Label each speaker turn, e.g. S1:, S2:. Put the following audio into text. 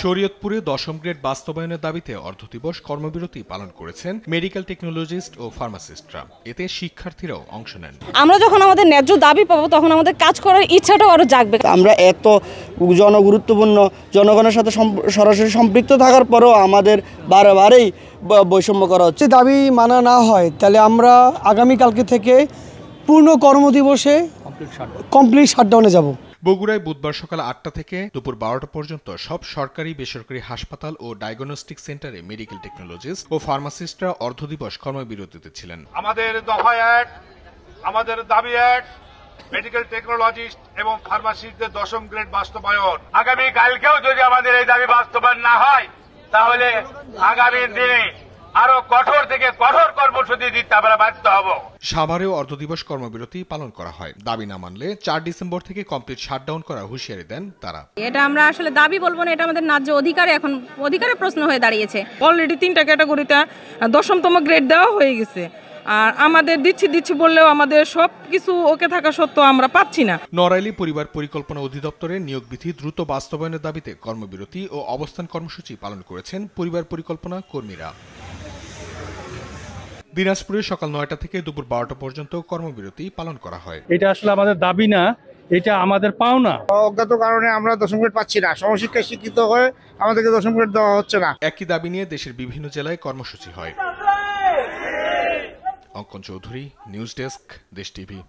S1: শরীয়তপুরে 10ম grade বাস্তবায়নের দাবিতে অর্ধদিবস কর্মবিরতি পালন করেছেন মেডিকেল টেকনোলজিস্ট ও ফার্মাসিস্টরা। এতে শিক্ষার্থীরাও অংশ নেন।
S2: আমরা যখন আমাদের ন্যায্য দাবি পাবো তখন আমাদের কাজ করার ইচ্ছাটাও আরো জাগবে।
S3: আমরা এত জনগুরুত্বপূর্ণ জনগণের সাথে সরাসরি সম্পৃক্ত থাকার পরেও আমাদের বারবারই বৈষম্য করা হচ্ছে।
S4: দাবি মানা না হয় তাহলে আমরা আগামীকালকে থেকে পূর্ণ কর্মদিবসে কমপ্লিট শাটডাউনে যাব।
S1: বগুড়ায় বুধবার সকাল 8টা থেকে দুপুর 12টা পর্যন্ত সব সরকারি বেসরকারি হাসপাতাল ও ডায়াগনস্টিক সেন্টারে মেডিকেল টেকনোলজিস্ট ও ফার্মাসিস্টরা অর্ধদিবস কর্মবিরতিতে ছিলেন।
S5: আমাদের দফা 1, আমাদের দাবি 1, মেডিকেল টেকনোলজিস্ট এবং ফার্মাসিস্টদের 10ম গ্রেড বাস্তবায়ন। আগামী কালকেও যদি আমাদের এই দাবি বাস্তবায়ন না হয় তাহলে আগামী দিনে আরো কঠোর থেকে কঠোর কর্মসূচি দিতে আমরা বাধ্য হব।
S1: সাভারেও অর্ধদিবস কর্মবিরতি পালন করা হয়। দাবি না মানলে 4 ডিসেম্বর থেকে কমপ্লিট শাটডাউন করার হুঁশিয়ারি দেন তারা।
S2: এটা আমরা আসলে দাবি বলবো না, এটা আমাদের ন্যায্য অধিকার, এখন অধিকারের প্রশ্ন হয়ে দাঁড়িয়েছে।
S6: অলরেডি 3টা ক্যাটাগরিতে 10তম গ্রেড দেওয়া হয়ে গেছে, আর আমাদের দিচ্ছি বললেও আমাদের সবকিছু ওকে থাকা সত্ত্বেও আমরা পাচ্ছি না।
S1: নড়াইলে পরিবার পরিকল্পনা অধিদপ্তরের নিয়োগ বিধি দ্রুত বাস্তবায়নের দাবিতে কর্মবিরতি ও অবস্থান কর্মসূচি পালন করেছেন পরিবার পরিকল্পনা কর্মীরা। দিনাজপুরে সকাল 9টা থেকে দুপুর 12টা পর্যন্ত কর্মবিরতি পালন করা হয়।
S7: এটা আসলে আমাদের দাবি না, এটা আমাদের পাওনা।
S8: অজ্ঞাত কারণে আমরা 10ম গ্রেড পাচ্ছি না। সমশিক্ষায় শিক্ষিত হয়ে আমাদেরকে 10ম গ্রেড দেওয়া হচ্ছে না।
S1: একই দাবি নিয়ে দেশের বিভিন্ন জেলায় কর্মসূচি হয়। অঙ্কন চৌধুরী, নিউজ ডেস্ক, দেশ টিভি।